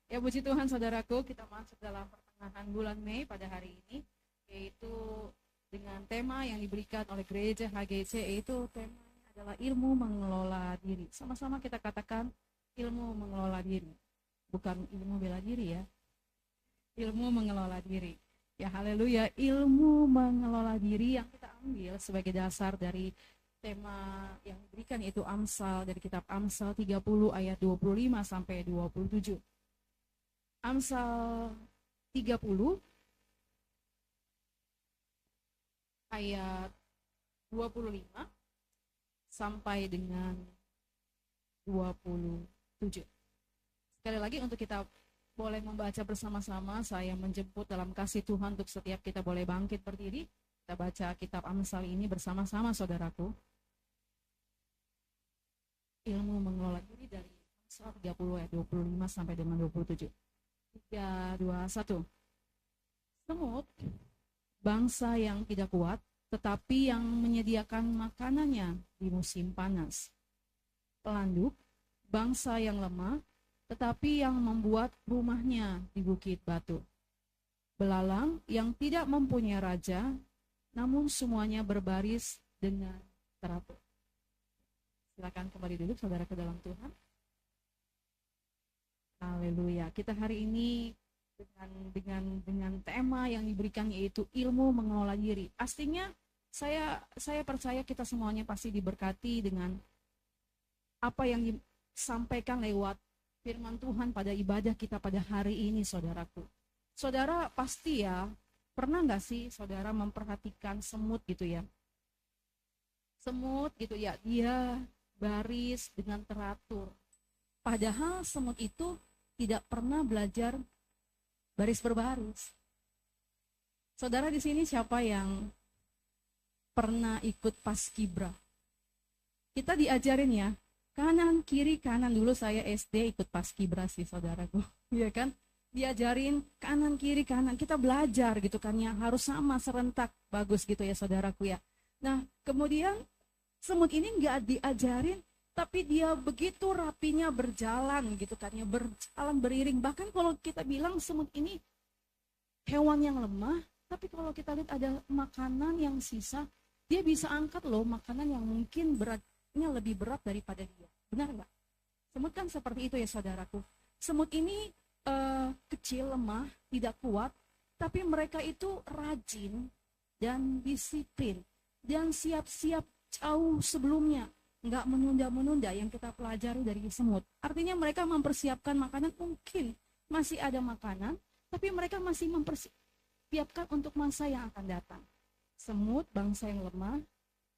Ya puji Tuhan saudaraku, kita masuk dalam pertengahan bulan Mei pada hari ini, yaitu dengan tema yang diberikan oleh gereja HGC, yaitu temanya adalah ilmu mengelola diri. Sama-sama kita katakan ilmu mengelola diri, bukan ilmu bela diri ya, ilmu mengelola diri. Ya haleluya, ilmu mengelola diri yang kita ambil sebagai dasar dari tema yang diberikan yaitu Amsal, dari kitab Amsal 30 ayat 25 sampai 27. Amsal 30 ayat 25 sampai dengan 27. Sekali lagi untuk kita boleh membaca bersama-sama, saya menjemput dalam kasih Tuhan untuk setiap kita boleh bangkit berdiri. Kita baca kitab Amsal ini bersama-sama saudaraku. Ilmu mengelola diri dari Amsal 30 ayat 25 sampai dengan 27. 3, 2, 1. Semut, bangsa yang tidak kuat, tetapi yang menyediakan makanannya di musim panas. Pelanduk, bangsa yang lemah, tetapi yang membuat rumahnya di bukit batu. Belalang yang tidak mempunyai raja, namun semuanya berbaris dengan teratur. Silakan kembali duduk saudara ke dalam Tuhan. Haleluya. Kita hari ini dengan tema yang diberikan yaitu ilmu mengelola diri. Pastinya saya percaya kita semuanya pasti diberkati dengan apa yang disampaikan lewat firman Tuhan pada ibadah kita pada hari ini, saudaraku. Saudara pasti ya, pernah nggak sih saudara memperhatikan semut gitu ya? Semut gitu ya, dia baris dengan teratur. Padahal semut itu tidak pernah belajar baris berbaris. Saudara di sini siapa yang pernah ikut paskibra? Kita diajarin ya, kanan kiri kanan. Dulu saya SD ikut paskibra sih saudaraku, iya kan? Diajarin kanan kiri kanan, kita belajar gitu kan ya, harus sama serentak, bagus gitu ya saudaraku ya. Nah kemudian semut ini nggak diajarin, tapi dia begitu rapinya berjalan gitu kan ya, berjalan beriring. Bahkan kalau kita bilang semut ini hewan yang lemah, tapi kalau kita lihat ada makanan yang sisa, dia bisa angkat loh makanan yang mungkin beratnya lebih berat daripada dia. Benar nggak? Semut kan seperti itu ya saudaraku. Semut ini kecil, lemah, tidak kuat, tapi mereka itu rajin dan disiplin dan siap-siap jauh sebelumnya, nggak menunda-menunda yang kita pelajari dari semut. Artinya mereka mempersiapkan makanan, mungkin masih ada makanan, tapi mereka masih mempersiapkan untuk masa yang akan datang. Semut bangsa yang lemah,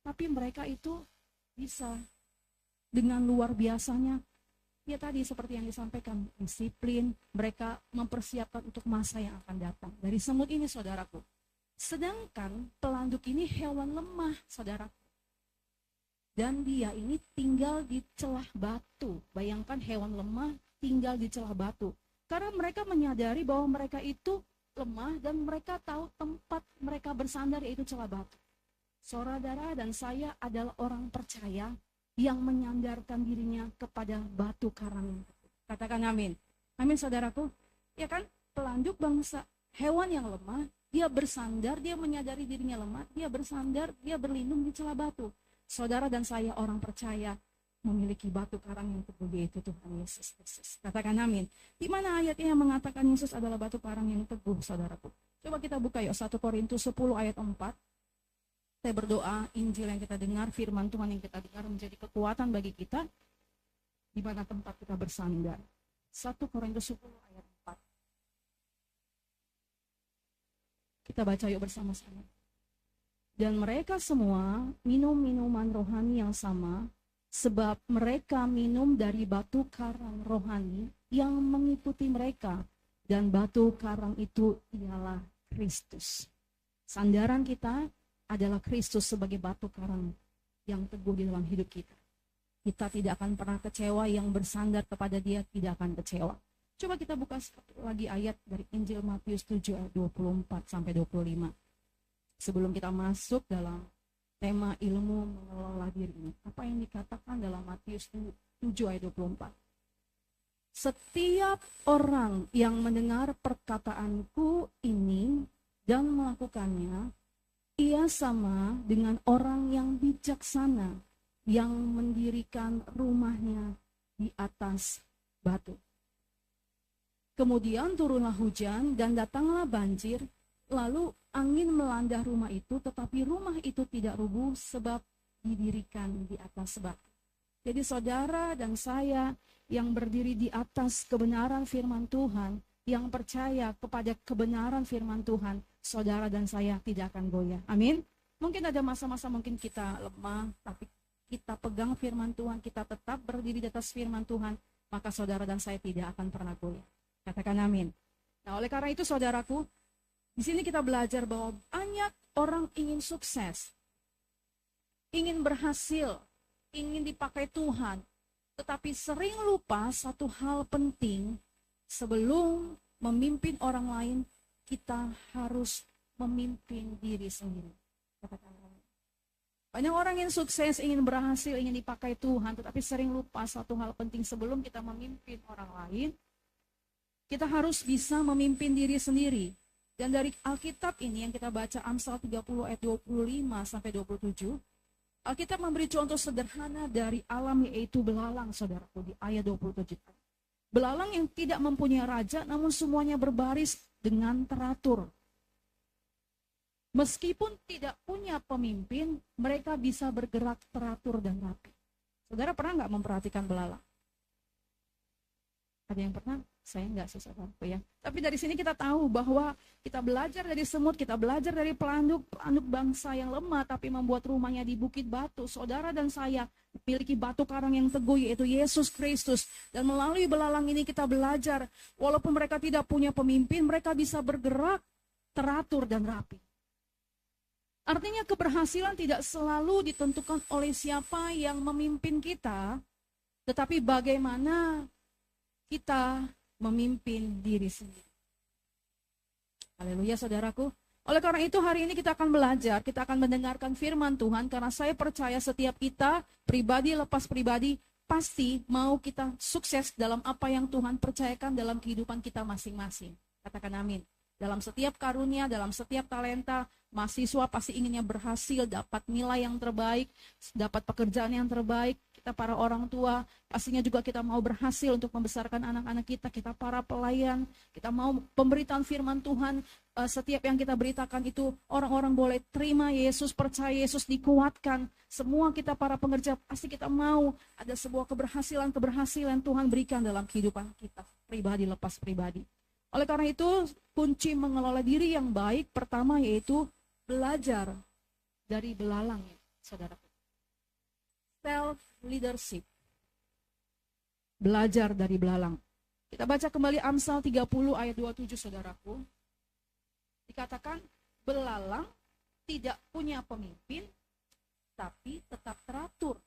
tapi mereka itu bisa dengan luar biasanya, ya tadi seperti yang disampaikan, disiplin, mereka mempersiapkan untuk masa yang akan datang. Dari semut ini saudaraku. Sedangkan pelanduk ini hewan lemah saudaraku. Dan dia ini tinggal di celah batu. Bayangkan hewan lemah tinggal di celah batu. Karena mereka menyadari bahwa mereka itu lemah dan mereka tahu tempat mereka bersandar yaitu celah batu. Saudara dan saya adalah orang percaya yang menyandarkan dirinya kepada batu karang. Katakan amin. Amin saudaraku. Ya kan, pelanduk bangsa hewan yang lemah, dia bersandar, dia menyadari dirinya lemah, dia bersandar, dia berlindung di celah batu. Saudara dan saya orang percaya memiliki batu karang yang teguh, yaitu Tuhan Yesus Kristus. Katakan amin. Di mana ayatnya yang mengatakan Yesus adalah batu karang yang teguh, saudaraku? Coba kita buka yuk 1 Korintus 10 ayat 4. Saya berdoa Injil yang kita dengar, firman Tuhan yang kita dengar menjadi kekuatan bagi kita di mana tempat kita bersandar. 1 Korintus 10 ayat 4. Kita baca yuk bersama-sama. Dan mereka semua minum minuman rohani yang sama, sebab mereka minum dari batu karang rohani yang mengikuti mereka, dan batu karang itu ialah Kristus. Sandaran kita adalah Kristus sebagai batu karang yang teguh di dalam hidup kita. Kita tidak akan pernah kecewa, yang bersandar kepada Dia tidak akan kecewa. Coba kita buka lagi ayat dari Injil Matius 7 ayat 24 sampai 25. Sebelum kita masuk dalam tema ilmu mengelola diri ini, apa yang dikatakan dalam Matius 7 ayat 24? Setiap orang yang mendengar perkataanku ini dan melakukannya, ia sama dengan orang yang bijaksana yang mendirikan rumahnya di atas batu. Kemudian turunlah hujan dan datanglah banjir, lalu angin melanda rumah itu, tetapi rumah itu tidak rubuh sebab didirikan di atas batu. Jadi saudara dan saya yang berdiri di atas kebenaran firman Tuhan, yang percaya kepada kebenaran firman Tuhan, saudara dan saya tidak akan goyah. Amin. Mungkin ada masa-masa mungkin kita lemah, tapi kita pegang firman Tuhan, kita tetap berdiri di atas firman Tuhan, maka saudara dan saya tidak akan pernah goyah. Katakan amin. Nah, oleh karena itu saudaraku, di sini kita belajar bahwa banyak orang ingin sukses, ingin berhasil, ingin dipakai Tuhan, tetapi sering lupa satu hal penting. Sebelum memimpin orang lain, kita harus memimpin diri sendiri. Banyak orang ingin sukses, ingin berhasil, ingin dipakai Tuhan, tetapi sering lupa satu hal penting. Sebelum kita memimpin orang lain, kita harus bisa memimpin diri sendiri. Dan dari Alkitab ini yang kita baca Amsal 30 ayat 25 sampai 27, Alkitab memberi contoh sederhana dari alam, yaitu belalang, saudaraku, di ayat 27. Belalang yang tidak mempunyai raja, namun semuanya berbaris dengan teratur. Meskipun tidak punya pemimpin, mereka bisa bergerak teratur dan rapi. Saudara pernah nggak memperhatikan belalang? Ada yang pernah? Saya enggak sih, saudaraku ya. Tapi dari sini kita tahu bahwa kita belajar dari semut, kita belajar dari pelanduk bangsa yang lemah tapi membuat rumahnya di bukit batu. Saudara dan saya memiliki batu karang yang teguh, yaitu Yesus Kristus. Dan melalui belalang ini kita belajar, walaupun mereka tidak punya pemimpin, mereka bisa bergerak teratur dan rapi. Artinya keberhasilan tidak selalu ditentukan oleh siapa yang memimpin kita, tetapi bagaimana kita memimpin diri sendiri. Haleluya saudaraku. Oleh karena itu hari ini kita akan belajar, kita akan mendengarkan firman Tuhan, karena saya percaya setiap kita, pribadi lepas pribadi, pasti mau kita sukses dalam apa yang Tuhan percayakan dalam kehidupan kita masing-masing. Katakan amin. Dalam setiap karunia, dalam setiap talenta, mahasiswa pasti inginnya berhasil, dapat nilai yang terbaik, dapat pekerjaan yang terbaik. Kita para orang tua, pastinya juga kita mau berhasil untuk membesarkan anak-anak kita. Kita para pelayan, kita mau pemberitaan firman Tuhan. Setiap yang kita beritakan itu orang-orang boleh terima Yesus, percaya Yesus, dikuatkan. Semua kita para pengerja pasti kita mau ada sebuah keberhasilan Tuhan berikan dalam kehidupan kita, pribadi lepas pribadi. Oleh karena itu, kunci mengelola diri yang baik pertama yaitu belajar dari belalang, saudara. Self-leadership. Belajar dari belalang. Kita baca kembali Amsal 30 ayat 27, saudaraku. Dikatakan, belalang tidak punya pemimpin, tapi tetap teratur.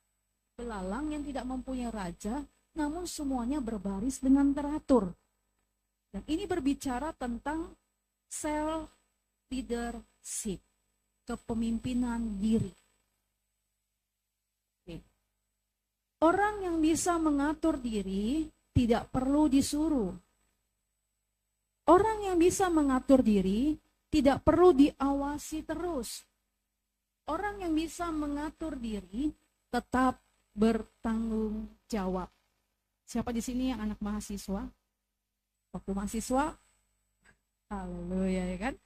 Belalang yang tidak mempunyai raja, namun semuanya berbaris dengan teratur. Dan ini berbicara tentang self-leadership, kepemimpinan diri. Oke. Orang yang bisa mengatur diri tidak perlu disuruh. Orang yang bisa mengatur diri tidak perlu diawasi terus. Orang yang bisa mengatur diri tetap bertanggung jawab. Siapa di sini yang anak mahasiswa? Waktu mahasiswa, haleluya ya kan.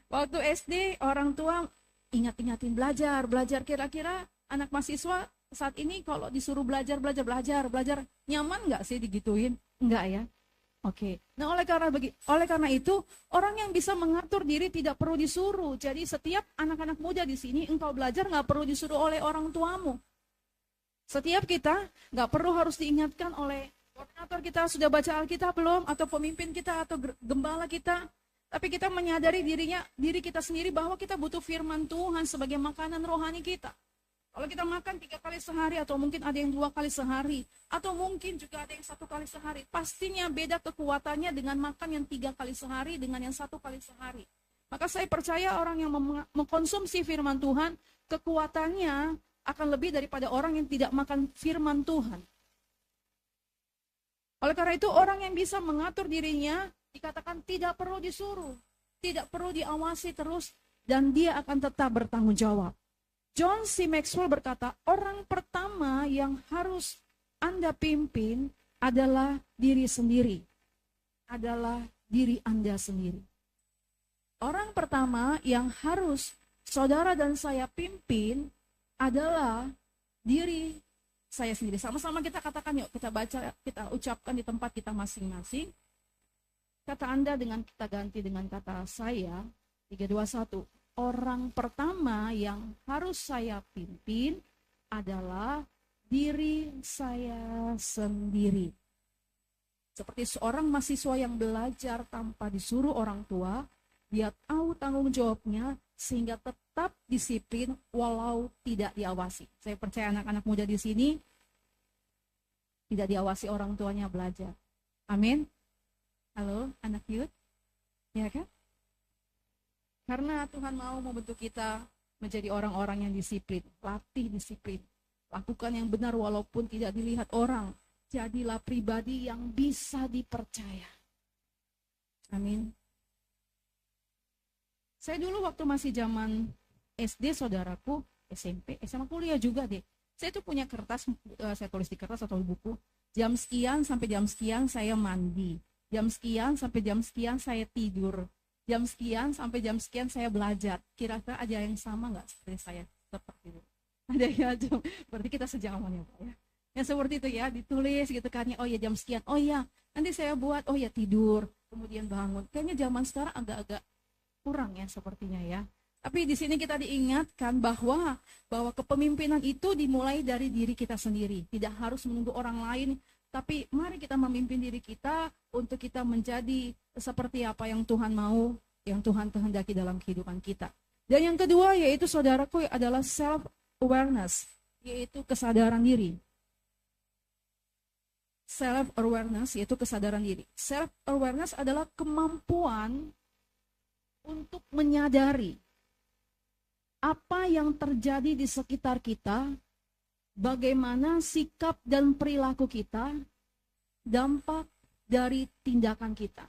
Waktu SD orang tua ingat-ingatin belajar. Kira-kira anak mahasiswa saat ini kalau disuruh belajar, nyaman nggak sih digituin? Enggak ya. Oke. Nah oleh karena itu orang yang bisa mengatur diri tidak perlu disuruh. Jadi setiap anak-anak muda di sini, engkau belajar nggak perlu disuruh oleh orang tuamu. Setiap kita nggak perlu harus diingatkan oleh koordinator kita, sudah baca Alkitab belum, atau pemimpin kita, atau gembala kita. Tapi kita menyadari diri kita sendiri bahwa kita butuh firman Tuhan sebagai makanan rohani kita. Kalau kita makan 3 kali sehari, atau mungkin ada yang 2 kali sehari, atau mungkin juga ada yang 1 kali sehari, pastinya beda kekuatannya dengan makan yang 3 kali sehari dengan yang 1 kali sehari. Maka saya percaya orang yang mengkonsumsi firman Tuhan, kekuatannya akan lebih daripada orang yang tidak makan firman Tuhan. Oleh karena itu orang yang bisa mengatur dirinya dikatakan tidak perlu disuruh, tidak perlu diawasi terus, dan dia akan tetap bertanggung jawab. John C. Maxwell berkata, orang pertama yang harus Anda pimpin adalah diri sendiri. Adalah diri Anda sendiri. Orang pertama yang harus saudara dan saya pimpin adalah diri saya sendiri. Sama-sama kita katakan yuk, kita baca, kita ucapkan di tempat kita masing-masing. Kata Anda dengan kita ganti dengan kata saya. 3, 2, 1. Orang pertama yang harus saya pimpin adalah diri saya sendiri. Seperti seorang mahasiswa yang belajar tanpa disuruh orang tua, dia tahu tanggung jawabnya sehingga tetap disiplin walau tidak diawasi. Saya percaya anak-anak muda di sini tidak diawasi orang tuanya belajar. Amin. Halo, anak youth. Ya kan? Karena Tuhan mau membentuk kita menjadi orang-orang yang disiplin. Latih disiplin. Lakukan yang benar walaupun tidak dilihat orang. Jadilah pribadi yang bisa dipercaya. Amin. Saya dulu waktu masih zaman SD, saudaraku, SMP, SMA, kuliah juga deh. Saya tuh punya kertas, saya tulis di kertas atau di buku. Jam sekian sampai jam sekian saya mandi. Jam sekian sampai jam sekian saya tidur. Jam sekian sampai jam sekian saya belajar. Kira-kira ada yang sama nggak seperti saya? Seperti itu. Ada ya, berarti kita sejaman ya Pak ya. Yang seperti itu ya, ditulis gitu kan. Oh ya jam sekian, oh ya nanti saya buat, oh ya tidur, kemudian bangun. Kayaknya zaman sekarang agak-agak kurang ya sepertinya ya. Tapi di sini kita diingatkan bahwa kepemimpinan itu dimulai dari diri kita sendiri. Tidak harus menunggu orang lain, tapi mari kita memimpin diri kita untuk kita menjadi seperti apa yang Tuhan mau, yang Tuhan kehendaki dalam kehidupan kita. Dan yang kedua yaitu saudaraku adalah self-awareness, yaitu kesadaran diri. Self-awareness yaitu kesadaran diri. Self-awareness adalah kemampuan untuk menyadari apa yang terjadi di sekitar kita, bagaimana sikap dan perilaku kita, dampak dari tindakan kita.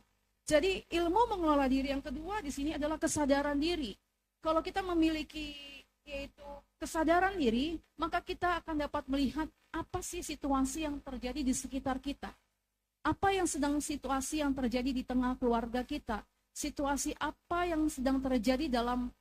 Jadi ilmu mengelola diri yang kedua di sini adalah kesadaran diri. Kalau kita memiliki yaitu kesadaran diri, maka kita akan dapat melihat apa sih situasi yang terjadi di sekitar kita. Apa yang sedang situasi yang terjadi di tengah keluarga kita. Situasi apa yang sedang terjadi dalam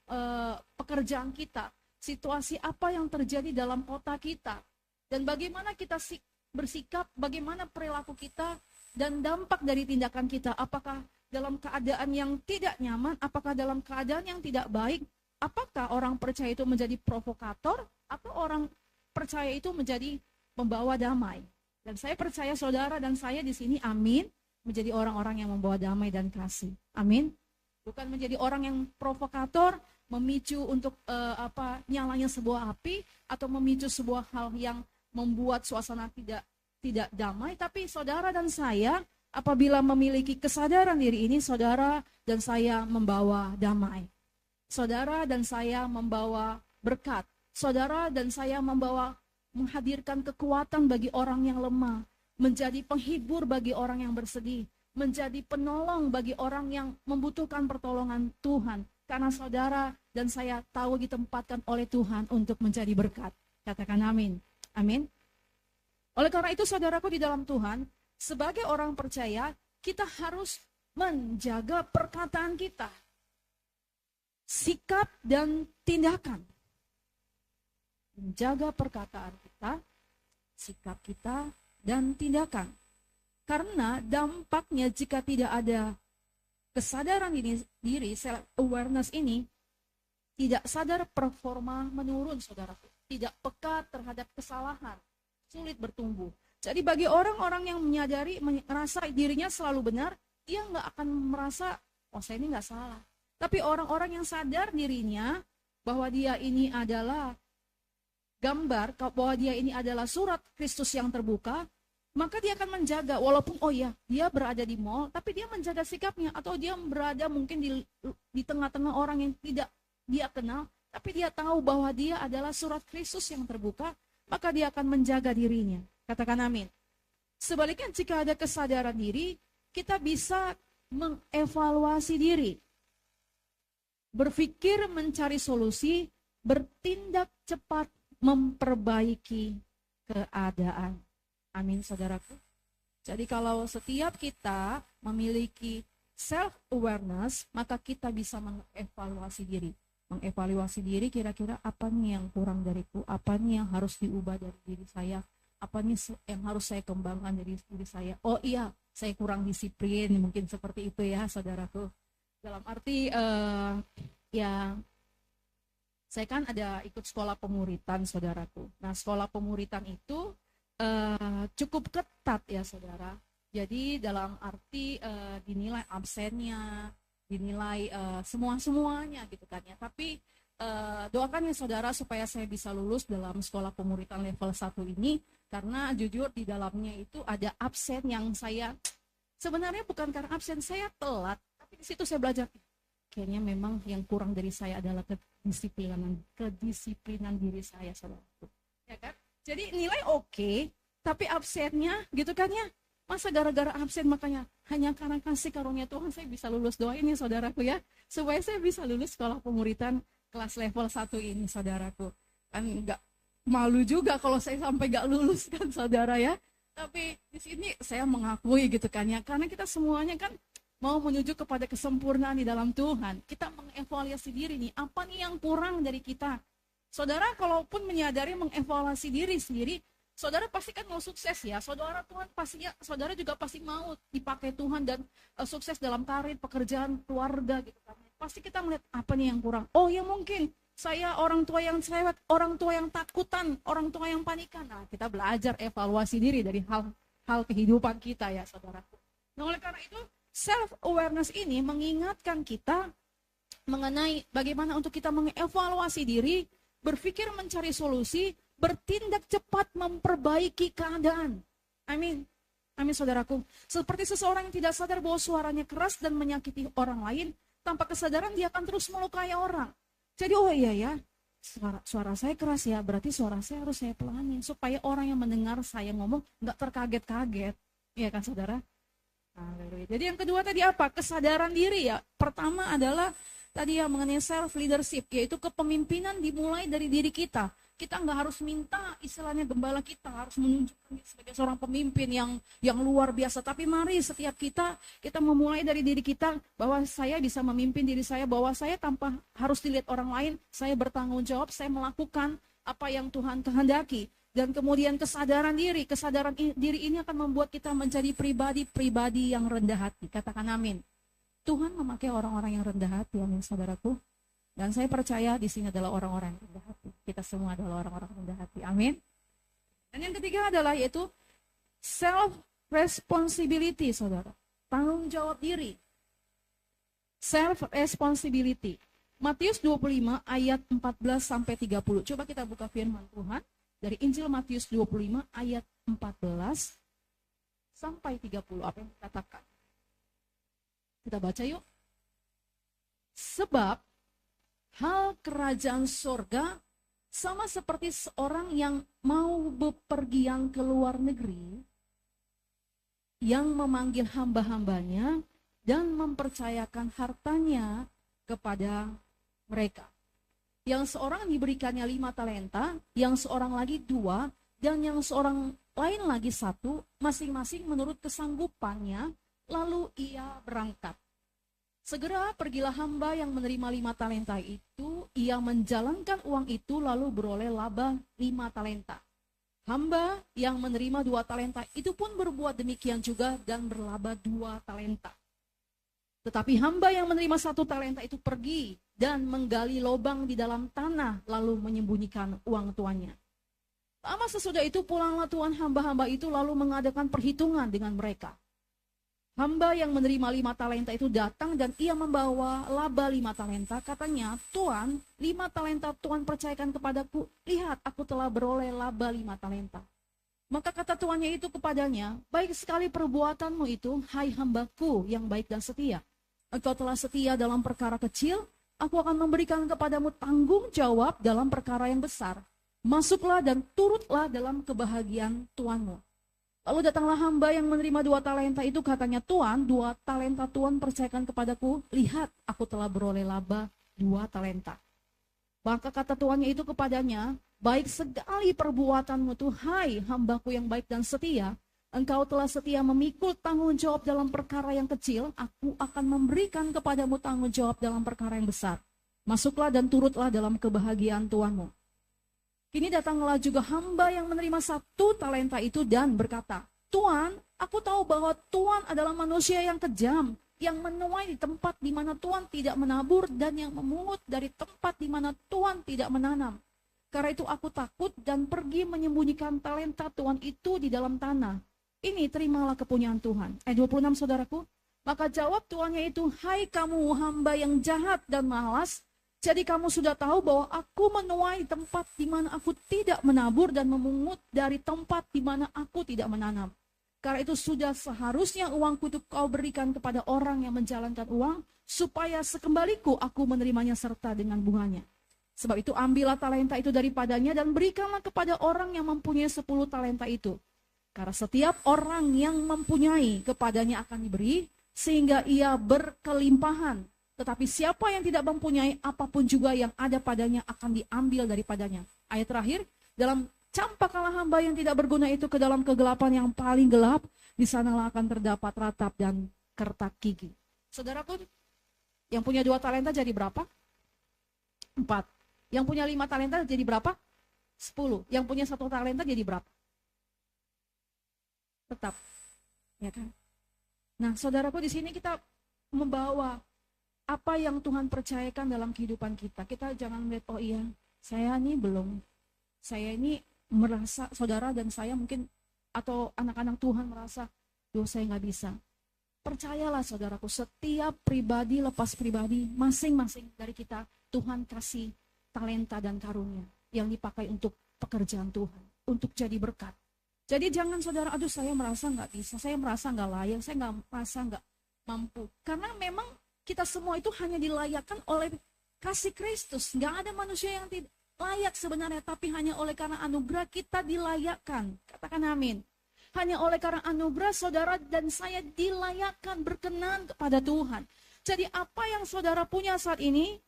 pekerjaan kita, situasi apa yang terjadi dalam kota kita, dan bagaimana kita bersikap, bagaimana perilaku kita, dan dampak dari tindakan kita, apakah dalam keadaan yang tidak nyaman, apakah dalam keadaan yang tidak baik, apakah orang percaya itu menjadi provokator, atau orang percaya itu menjadi pembawa damai. Dan saya percaya saudara dan saya di sini, amin, menjadi orang-orang yang membawa damai dan kasih. Amin. Bukan menjadi orang yang provokator, memicu untuk nyalanya sebuah api atau memicu sebuah hal yang membuat suasana tidak damai, tapi saudara dan saya apabila memiliki kesadaran diri ini, saudara dan saya membawa damai. Saudara dan saya membawa berkat. Saudara dan saya menghadirkan kekuatan bagi orang yang lemah, menjadi penghibur bagi orang yang bersedih, menjadi penolong bagi orang yang membutuhkan pertolongan Tuhan. Karena saudara dan saya tahu ditempatkan oleh Tuhan untuk menjadi berkat. Katakan amin. Amin. Oleh karena itu saudaraku di dalam Tuhan, sebagai orang percaya, kita harus menjaga perkataan kita, sikap dan tindakan. Menjaga perkataan kita, sikap kita, dan tindakan. Karena dampaknya jika tidak ada kesadaran diri, self-awareness ini, tidak sadar performa menurun, saudaraku. Tidak peka terhadap kesalahan, sulit bertumbuh. Jadi bagi orang-orang yang menyadari, merasa dirinya selalu benar, dia nggak akan merasa, oh saya ini nggak salah. Tapi orang-orang yang sadar dirinya, bahwa dia ini adalah gambar, bahwa dia ini adalah surat Kristus yang terbuka, maka dia akan menjaga, walaupun oh ya, dia berada di mall, tapi dia menjaga sikapnya, atau dia berada mungkin di tengah-tengah orang yang tidak dia kenal, tapi dia tahu bahwa dia adalah surat Kristus yang terbuka, maka dia akan menjaga dirinya. Katakan amin. Sebaliknya jika ada kesadaran diri, kita bisa mengevaluasi diri, berpikir mencari solusi, bertindak cepat memperbaiki keadaan. Amin, saudaraku. Jadi kalau setiap kita memiliki self-awareness, maka kita bisa mengevaluasi diri. Mengevaluasi diri kira-kira apa nih yang kurang dariku, apa nih yang harus diubah dari diri saya, apa nih yang harus saya kembangkan dari diri saya. Oh iya, saya kurang disiplin, mungkin seperti itu ya saudaraku. Dalam arti ya saya kan ada ikut sekolah pemuritan saudaraku. Nah sekolah pemuritan itu cukup ketat ya saudara. Jadi dalam arti dinilai absennya, dinilai semuanya gitu kan ya. Tapi doakan ya saudara supaya saya bisa lulus dalam sekolah pemuritan level 1 ini, karena jujur di dalamnya itu ada absen yang saya sebenarnya bukan karena absen saya telat, tapi di situ saya belajar kayaknya memang yang kurang dari saya adalah kedisiplinan diri saya saudara. Ya kan? Jadi nilai oke, tapi absennya gitu kan ya. Masa gara-gara absen makanya hanya karena kasih karunia Tuhan saya bisa lulus. Doain ya saudaraku ya, supaya saya bisa lulus sekolah pemuritan kelas level 1 ini saudaraku. Kan enggak malu juga kalau saya sampai enggak lulus kan saudara ya. Tapi di sini saya mengakui gitu kan ya, karena kita semuanya kan mau menuju kepada kesempurnaan di dalam Tuhan. Kita mengevaluasi diri nih, apa nih yang kurang dari kita. Saudara kalaupun menyadari mengevaluasi diri sendiri, saudara pasti kan mau sukses ya. Saudara Tuhan pastinya, saudara juga pasti mau dipakai Tuhan dan sukses dalam karir, pekerjaan, keluarga gitu kan. Pasti kita melihat apa nih yang kurang. Oh ya mungkin saya orang tua yang cerewet, orang tua yang takutan, orang tua yang panikan. Nah kita belajar evaluasi diri dari hal kehidupan kita ya saudaraku. Nah oleh karena itu self-awareness ini mengingatkan kita mengenai bagaimana untuk kita mengevaluasi diri, berpikir mencari solusi, bertindak cepat memperbaiki keadaan. Amin. Amin saudaraku. Seperti seseorang yang tidak sadar bahwa suaranya keras dan menyakiti orang lain, tanpa kesadaran dia akan terus melukai orang. Jadi oh iya ya, suara saya keras ya, berarti suara saya harus saya pelanin supaya orang yang mendengar saya ngomong nggak terkaget-kaget. Iya kan saudara? Jadi yang kedua tadi apa? Kesadaran diri ya. Pertama adalah tadi yang mengenai self leadership, yaitu kepemimpinan dimulai dari diri kita. Kita nggak harus minta istilahnya gembala kita harus menunjukkan sebagai seorang pemimpin yang luar biasa. Tapi mari setiap kita memulai dari diri kita bahwa saya bisa memimpin diri saya, bahwa saya tanpa harus dilihat orang lain, saya bertanggung jawab, saya melakukan apa yang Tuhan kehendaki. Dan kemudian kesadaran diri ini akan membuat kita menjadi pribadi yang rendah hati. Katakan amin. Tuhan memakai orang-orang yang rendah hati, amin saudaraku. Dan saya percaya di sini adalah orang-orang yang rendah hati. Kita semua adalah orang-orang rendah hati. Amin. Dan yang ketiga adalah yaitu self-responsibility, saudara. Tanggung jawab diri. Self-responsibility. Matius 25 ayat 14 sampai 30. Coba kita buka firman Tuhan dari Injil Matius 25 ayat 14 sampai 30. Apa yang dikatakan? Kita baca yuk. Sebab hal kerajaan sorga sama seperti seorang yang mau bepergian ke luar negeri, yang memanggil hamba-hambanya dan mempercayakan hartanya kepada mereka. Yang seorang diberikannya 5 talenta, yang seorang lagi 2, dan yang seorang lain lagi 1, masing-masing menurut kesanggupannya, lalu ia berangkat. Segera pergilah hamba yang menerima 5 talenta itu, ia menjalankan uang itu lalu beroleh laba 5 talenta. Hamba yang menerima 2 talenta itu pun berbuat demikian juga dan berlaba 2 talenta. Tetapi hamba yang menerima 1 talenta itu pergi dan menggali lubang di dalam tanah lalu menyembunyikan uang tuannya. Lama sesudah itu pulanglah tuan hamba-hamba itu lalu mengadakan perhitungan dengan mereka. Hamba yang menerima 5 talenta itu datang dan ia membawa laba 5 talenta. Katanya, Tuan, 5 talenta Tuan percayakan kepadaku. Lihat, aku telah beroleh laba 5 talenta. Maka kata tuannya itu kepadanya, baik sekali perbuatanmu itu, hai hambaku yang baik dan setia. Engkau telah setia dalam perkara kecil, aku akan memberikan kepadamu tanggung jawab dalam perkara yang besar. Masuklah dan turutlah dalam kebahagiaan tuanmu. Lalu datanglah hamba yang menerima 2 talenta itu, katanya, Tuan, 2 talenta Tuan percayakan kepadaku, lihat aku telah beroleh laba 2 talenta. Maka kata tuannya itu kepadanya, baik sekali perbuatanmu Tuhai hambaku yang baik dan setia, engkau telah setia memikul tanggung jawab dalam perkara yang kecil, aku akan memberikan kepadamu tanggung jawab dalam perkara yang besar. Masuklah dan turutlah dalam kebahagiaan tuanmu. Kini datanglah juga hamba yang menerima 1 talenta itu dan berkata, Tuan, aku tahu bahwa Tuan adalah manusia yang kejam, yang menuai di tempat di mana Tuan tidak menabur dan yang memungut dari tempat di mana Tuan tidak menanam. Karena itu aku takut dan pergi menyembunyikan talenta Tuan itu di dalam tanah. Ini terimalah kepunyaan Tuhan. Ayat 26 saudaraku. Maka jawab tuannya itu, hai kamu hamba yang jahat dan malas, jadi kamu sudah tahu bahwa aku menuai tempat di mana aku tidak menabur dan memungut dari tempat di mana aku tidak menanam. Karena itu sudah seharusnya uangku itu kau berikan kepada orang yang menjalankan uang, supaya sekembaliku aku menerimanya serta dengan bunganya. Sebab itu ambillah talenta itu daripadanya dan berikanlah kepada orang yang mempunyai 10 talenta itu. Karena setiap orang yang mempunyai kepadanya akan diberi, sehingga ia berkelimpahan. Tetapi siapa yang tidak mempunyai, apapun juga yang ada padanya akan diambil daripadanya. Ayat terakhir, dalam campaklah hamba yang tidak berguna itu ke dalam kegelapan yang paling gelap, di sanalah akan terdapat ratap dan kertak gigi. Saudaraku, yang punya 2 talenta jadi berapa? 4. Yang punya 5 talenta jadi berapa? 10. Yang punya 1 talenta jadi berapa? Tetap. Ya kan? Nah, saudaraku, di sini kita membawa apa yang Tuhan percayakan dalam kehidupan kita. Kita jangan melihat, oh iya, saya ini belum. Saya ini merasa, saudara dan saya mungkin, atau anak-anak Tuhan merasa, duh saya nggak bisa. Percayalah saudaraku, setiap pribadi lepas pribadi, masing-masing dari kita, Tuhan kasih talenta dan karunia yang dipakai untuk pekerjaan Tuhan, untuk jadi berkat. Jadi jangan saudara, aduh saya merasa nggak bisa, saya merasa nggak layak, saya merasa nggak mampu. Karena memang kita semua itu hanya dilayakkan oleh kasih Kristus. Nggak ada manusia yang tidak layak sebenarnya, tapi hanya oleh karena anugerah kita dilayakkan. Katakan amin. Hanya oleh karena anugerah saudara dan saya dilayakkan berkenan kepada Tuhan. Jadi apa yang saudara punya saat ini,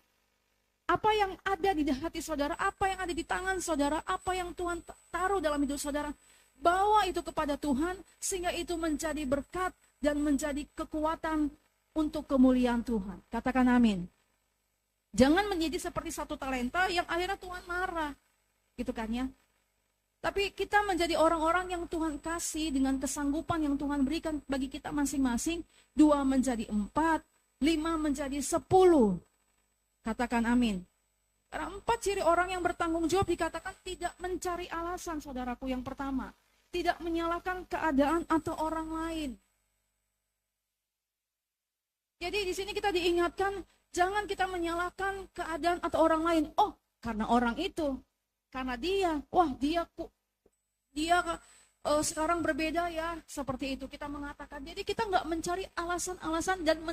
apa yang ada di hati saudara, apa yang ada di tangan saudara, apa yang Tuhan taruh dalam hidup saudara, bawa itu kepada Tuhan sehingga itu menjadi berkat dan menjadi kekuatan untuk kemuliaan Tuhan. Katakan amin. Jangan menjadi seperti 1 talenta yang akhirnya Tuhan marah. Gitu kan ya. Tapi kita menjadi orang-orang yang Tuhan kasih dengan kesanggupan yang Tuhan berikan bagi kita masing-masing. 2 menjadi 4, 5 menjadi 10. Katakan amin. Karena 4 ciri orang yang bertanggung jawab dikatakan tidak mencari alasan, saudaraku. Yang pertama, tidak menyalahkan keadaan atau orang lain. Jadi di sini kita diingatkan, jangan kita menyalahkan keadaan atau orang lain. Oh, karena orang itu, karena dia, wah dia sekarang berbeda ya, seperti itu kita mengatakan. Jadi kita nggak mencari alasan-alasan dan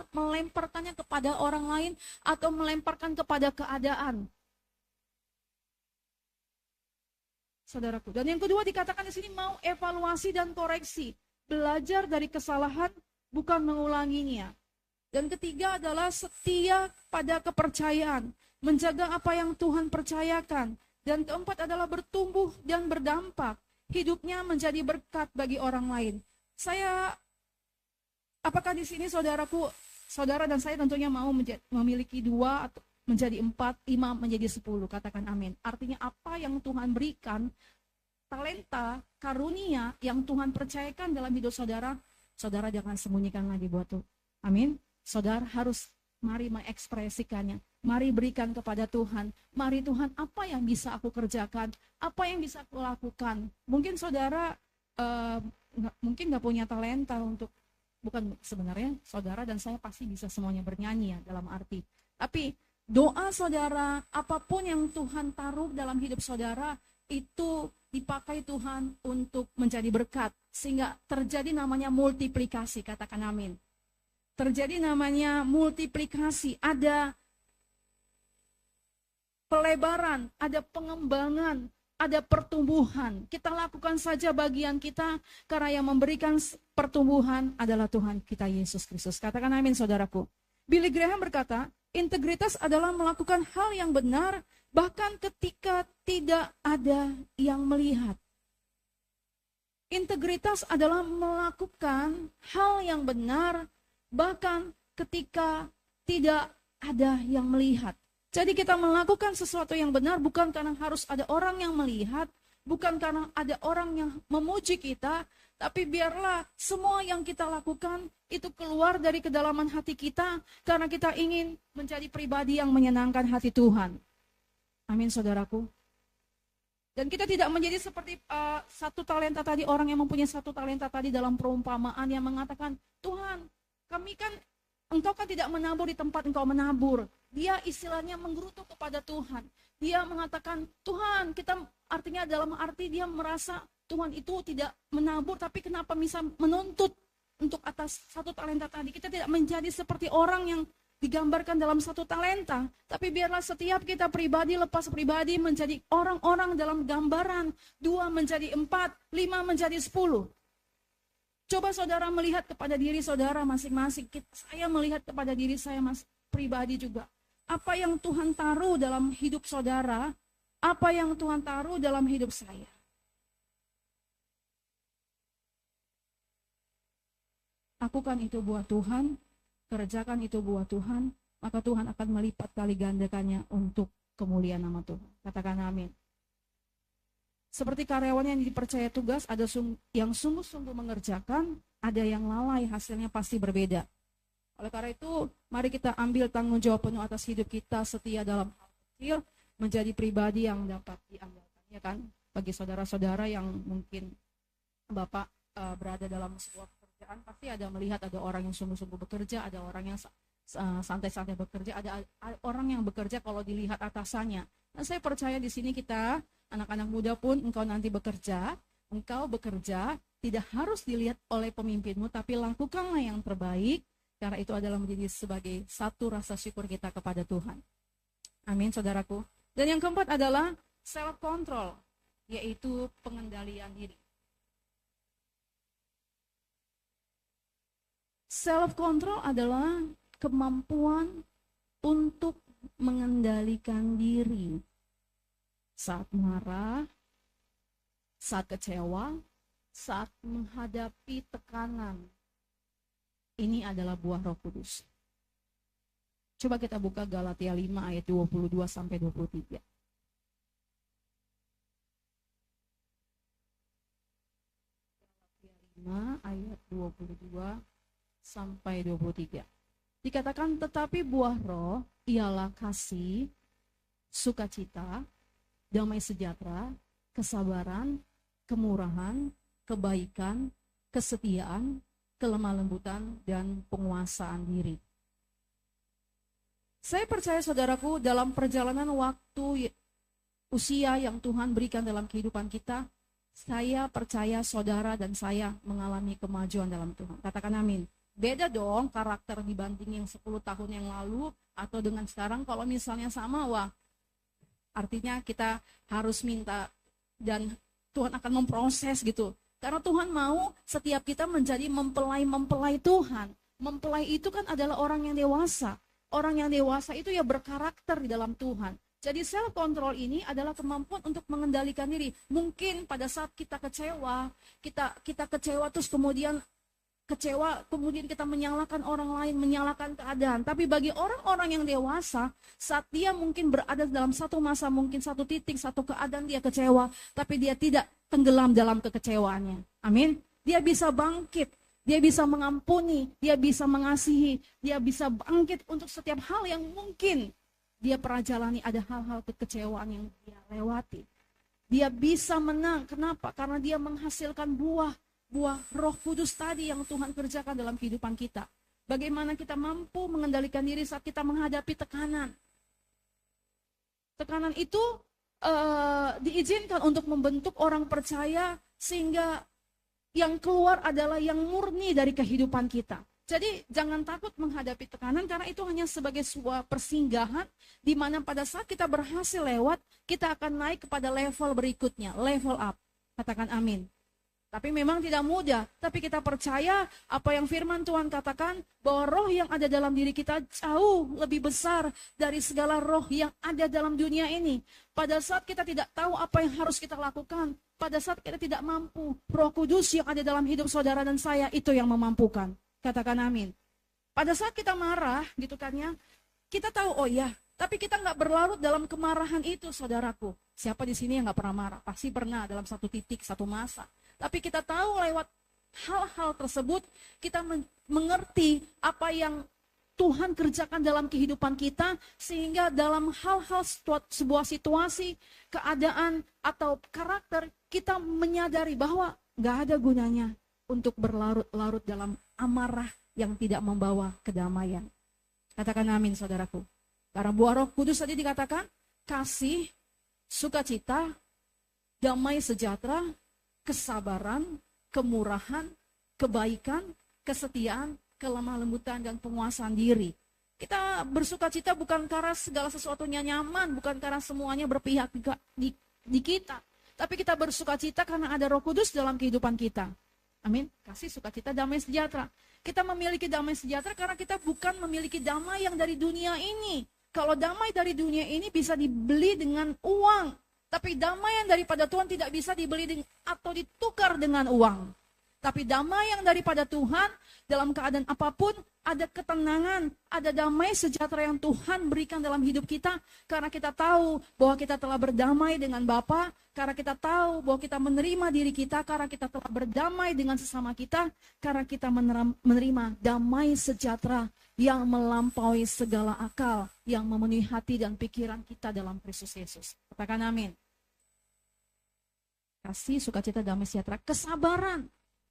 melemparkannya kepada orang lain atau melemparkan kepada keadaan. Saudaraku. Dan yang kedua dikatakan di sini mau evaluasi dan koreksi, belajar dari kesalahan bukan mengulanginya. Dan ketiga adalah setia pada kepercayaan, menjaga apa yang Tuhan percayakan. Dan keempat adalah bertumbuh dan berdampak, hidupnya menjadi berkat bagi orang lain. Apakah di sini saudaraku, saudara dan saya tentunya mau memiliki 2 atau menjadi 4, 5 menjadi 10, katakan amin. Artinya apa yang Tuhan berikan, talenta, karunia yang Tuhan percayakan dalam hidup saudara, saudara jangan sembunyikan lagi buat Tuhan. Amin. Saudara harus mari mengekspresikannya. Mari berikan kepada Tuhan. Mari Tuhan, apa yang bisa aku kerjakan? Apa yang bisa aku lakukan? Mungkin saudara mungkin nggak punya talenta untuk, bukan sebenarnya saudara dan saya pasti bisa semuanya bernyanyi ya dalam arti. Tapi doa saudara, apapun yang Tuhan taruh dalam hidup saudara, itu dipakai Tuhan untuk menjadi berkat. Sehingga terjadi namanya multiplikasi, katakan amin. Terjadi namanya multiplikasi, ada pelebaran, ada pengembangan, ada pertumbuhan. Kita lakukan saja bagian kita, karena yang memberikan pertumbuhan adalah Tuhan kita Yesus Kristus. Katakan amin, saudaraku. Billy Graham berkata, integritas adalah melakukan hal yang benar, bahkan ketika tidak ada yang melihat. Integritas adalah melakukan hal yang benar, bahkan ketika tidak ada yang melihat. Jadi kita melakukan sesuatu yang benar bukan karena harus ada orang yang melihat, bukan karena ada orang yang memuji kita, tapi biarlah semua yang kita lakukan itu keluar dari kedalaman hati kita, karena kita ingin menjadi pribadi yang menyenangkan hati Tuhan. Amin, saudaraku. Dan kita tidak menjadi seperti satu talenta tadi, orang yang mempunyai satu talenta tadi dalam perumpamaan yang mengatakan, Tuhan, kami kan, engkau kan tidak menabur di tempat engkau menabur. Dia istilahnya menggerutu kepada Tuhan. Dia mengatakan, Tuhan, kita artinya dalam arti dia merasa Tuhan itu tidak menabur, tapi kenapa bisa menuntut untuk atas satu talenta tadi. Kita tidak menjadi seperti orang yang digambarkan dalam satu talenta, tapi biarlah setiap kita pribadi lepas pribadi menjadi orang-orang dalam gambaran. 2 menjadi 4, 5 menjadi 10. Coba saudara melihat kepada diri saudara masing-masing. Saya melihat kepada diri saya pribadi juga. Apa yang Tuhan taruh dalam hidup saudara, apa yang Tuhan taruh dalam hidup saya. Lakukan itu buat Tuhan, kerjakan itu buat Tuhan, maka Tuhan akan melipat kali gandakannya untuk kemuliaan nama Tuhan. Katakan amin. Seperti karyawan yang dipercaya tugas, ada yang sungguh-sungguh mengerjakan, ada yang lalai, hasilnya pasti berbeda. Oleh karena itu, mari kita ambil tanggung jawab penuh atas hidup kita, setia dalam hal kecil, menjadi pribadi yang dapat diandalkan. Ya kan? Bagi saudara-saudara yang mungkin Bapak berada dalam sebuah pekerjaan, pasti ada melihat ada orang yang sungguh-sungguh bekerja, ada orang yang santai-santai bekerja, ada orang yang bekerja kalau dilihat atasannya. Dan saya percaya di sini kita, anak-anak muda pun, engkau nanti bekerja, tidak harus dilihat oleh pemimpinmu, tapi lakukanlah yang terbaik, karena itu adalah menjadi sebagai satu rasa syukur kita kepada Tuhan. Amin, saudaraku. Dan yang keempat adalah self-control, yaitu pengendalian diri. Self-control adalah kemampuan untuk mengendalikan diri. Saat marah, saat kecewa, saat menghadapi tekanan. Ini adalah buah Roh Kudus. Coba kita buka Galatia 5 ayat 22 sampai 23. Galatia 5 ayat 22 sampai 23. Dikatakan, tetapi buah Roh ialah kasih, sukacita, damai sejahtera, kesabaran, kemurahan, kebaikan, kesetiaan, kelemah lembutan, dan penguasaan diri. Saya percaya saudaraku, dalam perjalanan waktu usia yang Tuhan berikan dalam kehidupan kita, saya percaya saudara dan saya mengalami kemajuan dalam Tuhan. Katakan amin. Beda dong karakter dibanding yang 10 tahun yang lalu atau dengan sekarang. Kalau misalnya sama, wah, artinya kita harus minta dan Tuhan akan memproses gitu. Karena Tuhan mau setiap kita menjadi mempelai Tuhan. Mempelai itu kan adalah orang yang dewasa. Orang yang dewasa itu ya berkarakter di dalam Tuhan. Jadi self control ini adalah kemampuan untuk mengendalikan diri. Mungkin pada saat kita kecewa, kita kecewa terus kemudian kita menyalahkan orang lain, menyalahkan keadaan. Tapi bagi orang-orang yang dewasa, saat dia mungkin berada dalam satu masa, mungkin satu titik, satu keadaan dia kecewa, tapi dia tidak tenggelam dalam kekecewaannya. Amin. Dia bisa bangkit, dia bisa mengampuni, dia bisa mengasihi, dia bisa bangkit untuk setiap hal yang mungkin dia pernah jalani, ada hal-hal kekecewaan yang dia lewati. Dia bisa menang. Kenapa? Karena dia menghasilkan buah Roh Kudus tadi yang Tuhan kerjakan dalam kehidupan kita. Bagaimana kita mampu mengendalikan diri saat kita menghadapi tekanan. Tekanan itu diizinkan untuk membentuk orang percaya, sehingga yang keluar adalah yang murni dari kehidupan kita. Jadi jangan takut menghadapi tekanan karena itu hanya sebagai sebuah persinggahan di mana pada saat kita berhasil lewat, kita akan naik kepada level berikutnya, level up. Katakan amin. Tapi memang tidak mudah, tapi kita percaya apa yang firman Tuhan katakan bahwa roh yang ada dalam diri kita jauh lebih besar dari segala roh yang ada dalam dunia ini. Pada saat kita tidak tahu apa yang harus kita lakukan, pada saat kita tidak mampu, Roh Kudus yang ada dalam hidup saudara dan saya itu yang memampukan. Katakan amin. Pada saat kita marah gitu kan ya, kita tahu oh ya, tapi kita nggak berlarut dalam kemarahan itu saudaraku. Siapa di sini yang nggak pernah marah? Pasti pernah dalam satu titik, satu masa. Tapi kita tahu lewat hal-hal tersebut, kita mengerti apa yang Tuhan kerjakan dalam kehidupan kita, sehingga dalam hal-hal sebuah situasi, keadaan, atau karakter, kita menyadari bahwa nggak ada gunanya untuk berlarut-larut dalam amarah yang tidak membawa kedamaian. Katakan amin saudaraku. Karena buah Roh Kudus tadi dikatakan, kasih, sukacita, damai sejahtera, kesabaran, kemurahan, kebaikan, kesetiaan, kelemah lembutan, dan penguasaan diri. Kita bersukacita bukan karena segala sesuatunya nyaman, bukan karena semuanya berpihak di kita. Tapi kita bersukacita karena ada Roh Kudus dalam kehidupan kita. Amin. Kasih, sukacita, damai sejahtera. Kita memiliki damai sejahtera karena kita bukan memiliki damai yang dari dunia ini. Kalau damai dari dunia ini bisa dibeli dengan uang. Tapi damai yang daripada Tuhan tidak bisa dibeli atau ditukar dengan uang. Tapi damai yang daripada Tuhan, dalam keadaan apapun, ada ketenangan, ada damai sejahtera yang Tuhan berikan dalam hidup kita. Karena kita tahu bahwa kita telah berdamai dengan Bapa, karena kita tahu bahwa kita menerima diri kita, karena kita telah berdamai dengan sesama kita, karena kita menerima damai sejahtera yang melampaui segala akal, yang memenuhi hati dan pikiran kita dalam Kristus Yesus. Katakan amin. Kasih, sukacita, damai sejahtera, kesabaran.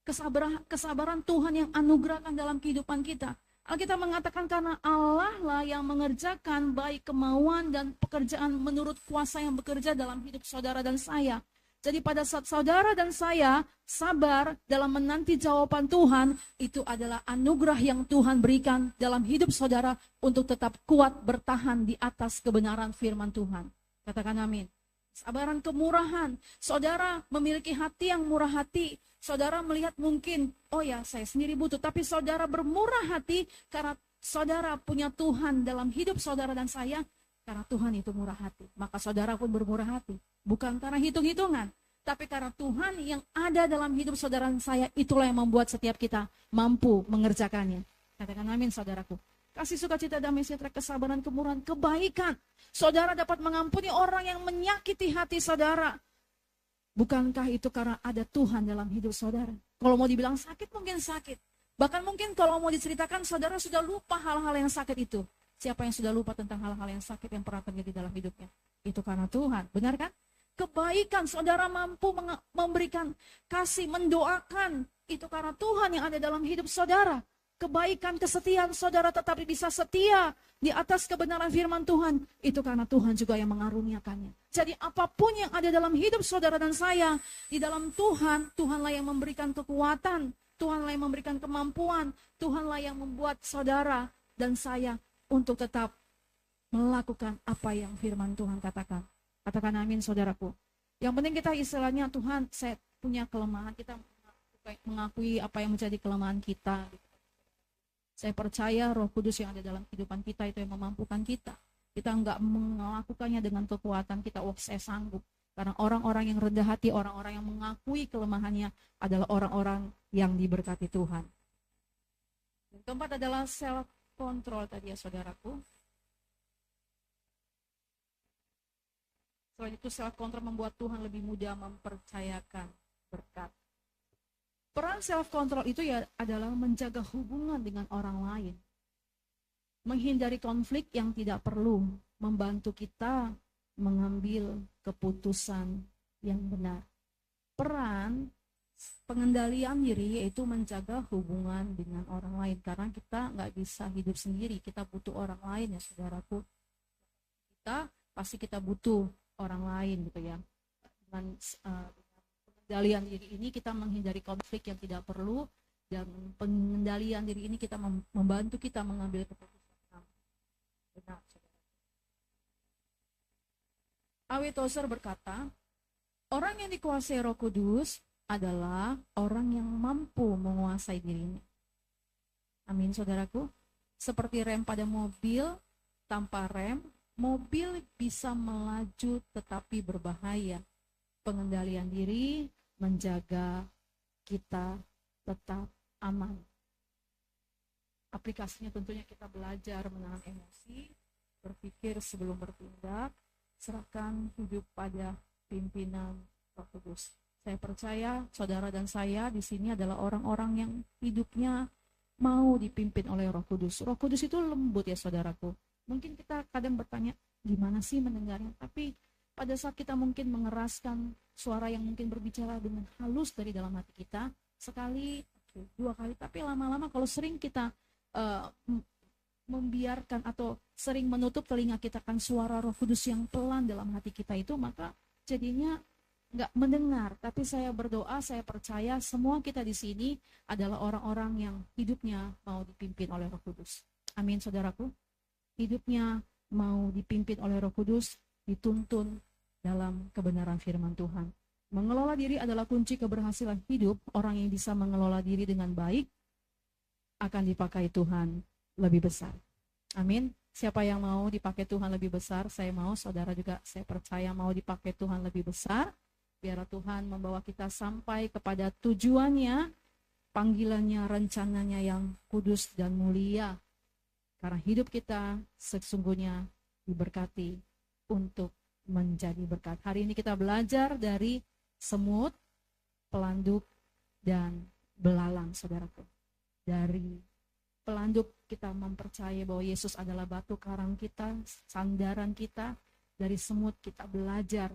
Kesabaran Tuhan yang anugerahkan dalam kehidupan kita. Alkitab mengatakan karena Allah lah yang mengerjakan baik kemauan dan pekerjaan menurut kuasa yang bekerja dalam hidup saudara dan saya. Jadi pada saat saudara dan saya sabar dalam menanti jawaban Tuhan, itu adalah anugerah yang Tuhan berikan dalam hidup saudara untuk tetap kuat bertahan di atas kebenaran firman Tuhan. Katakan amin. Kesabaran, kemurahan. Saudara memiliki hati yang murah hati. Saudara melihat mungkin, oh ya saya sendiri butuh. Tapi saudara bermurah hati karena saudara punya Tuhan dalam hidup saudara dan saya. Karena Tuhan itu murah hati. Maka saudara pun bermurah hati. Bukan karena hitung-hitungan. Tapi karena Tuhan yang ada dalam hidup saudara dan saya, itulah yang membuat setiap kita mampu mengerjakannya. Katakan amin saudaraku. Kasih, sukacita, damai sejahtera, kesabaran, kemurahan, kebaikan. Saudara dapat mengampuni orang yang menyakiti hati saudara. Bukankah itu karena ada Tuhan dalam hidup saudara? Kalau mau dibilang sakit, mungkin sakit. Bahkan mungkin kalau mau diceritakan, saudara sudah lupa hal-hal yang sakit itu. Siapa yang sudah lupa tentang hal-hal yang sakit yang pernah terjadi dalam hidupnya? Itu karena Tuhan, benar kan? Kebaikan, saudara mampu memberikan kasih, mendoakan. Itu karena Tuhan yang ada dalam hidup saudara. Kebaikan, kesetiaan, saudara tetap bisa setia di atas kebenaran firman Tuhan. Itu karena Tuhan juga yang mengaruniakannya. Jadi apapun yang ada dalam hidup saudara dan saya, di dalam Tuhan, Tuhanlah yang memberikan kekuatan, Tuhanlah yang memberikan kemampuan, Tuhanlah yang membuat saudara dan saya untuk tetap melakukan apa yang firman Tuhan katakan. Katakan amin saudaraku. Yang penting kita istilahnya, Tuhan saya punya kelemahan, kita mengakui apa yang menjadi kelemahan kita. Saya percaya Roh Kudus yang ada dalam kehidupan kita itu yang memampukan kita. Kita enggak melakukannya dengan kekuatan kita, oh saya sanggup. Karena orang-orang yang rendah hati, orang-orang yang mengakui kelemahannya adalah orang-orang yang diberkati Tuhan. Yang keempat adalah self-control tadi ya saudaraku. Selain itu self-control membuat Tuhan lebih mudah mempercayakan berkat. Peran self-control itu ya adalah menjaga hubungan dengan orang lain. Menghindari konflik yang tidak perlu, membantu kita mengambil keputusan yang benar. Peran pengendalian diri yaitu menjaga hubungan dengan orang lain. Karena kita nggak bisa hidup sendiri, kita butuh orang lain ya saudaraku. Kita butuh orang lain gitu ya. Dengan pengendalian diri ini kita menghindari konflik yang tidak perlu, dan pengendalian diri ini kita membantu kita mengambil keputusan yang benar. A.W. Tozer berkata, orang yang dikuasai Roh Kudus adalah orang yang mampu menguasai dirinya. Amin, saudaraku. Seperti rem pada mobil, tanpa rem, mobil bisa melaju tetapi berbahaya. Pengendalian diri menjaga kita tetap aman. Aplikasinya tentunya kita belajar menahan emosi, berpikir sebelum bertindak, serahkan hidup pada pimpinan Roh Kudus. Saya percaya saudara dan saya di sini adalah orang-orang yang hidupnya mau dipimpin oleh Roh Kudus. Roh Kudus itu lembut ya saudaraku. Mungkin kita kadang bertanya, gimana sih mendengarnya? Tapi pada saat kita mungkin mengeraskan suara yang mungkin berbicara dengan halus dari dalam hati kita, sekali, dua kali, tapi lama-lama kalau sering kita membiarkan atau sering menutup telinga kita kan suara Roh Kudus yang pelan dalam hati kita itu, maka jadinya nggak mendengar. Tapi saya berdoa, saya percaya semua kita di sini adalah orang-orang yang hidupnya mau dipimpin oleh Roh Kudus. Amin, saudaraku. Hidupnya mau dipimpin oleh Roh Kudus, dituntun dalam kebenaran firman Tuhan. Mengelola diri adalah kunci keberhasilan hidup. Orang yang bisa mengelola diri dengan baik akan dipakai Tuhan lebih besar. Amin. Siapa yang mau dipakai Tuhan lebih besar? Saya mau, saudara juga saya percaya mau dipakai Tuhan lebih besar. Biar Tuhan membawa kita sampai kepada tujuannya, panggilannya, rencananya yang kudus dan mulia. Karena hidup kita sesungguhnya diberkati untuk menjadi berkat. Hari ini kita belajar dari semut, pelanduk, dan belalang, saudaraku. Dari pelanduk kita mempercayai bahwa Yesus adalah batu karang kita, sandaran kita. Dari semut kita belajar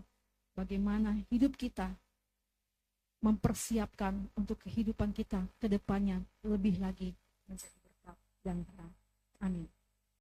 bagaimana hidup kita mempersiapkan untuk kehidupan kita ke depannya lebih lagi menjadi berkat dan terang. Amin.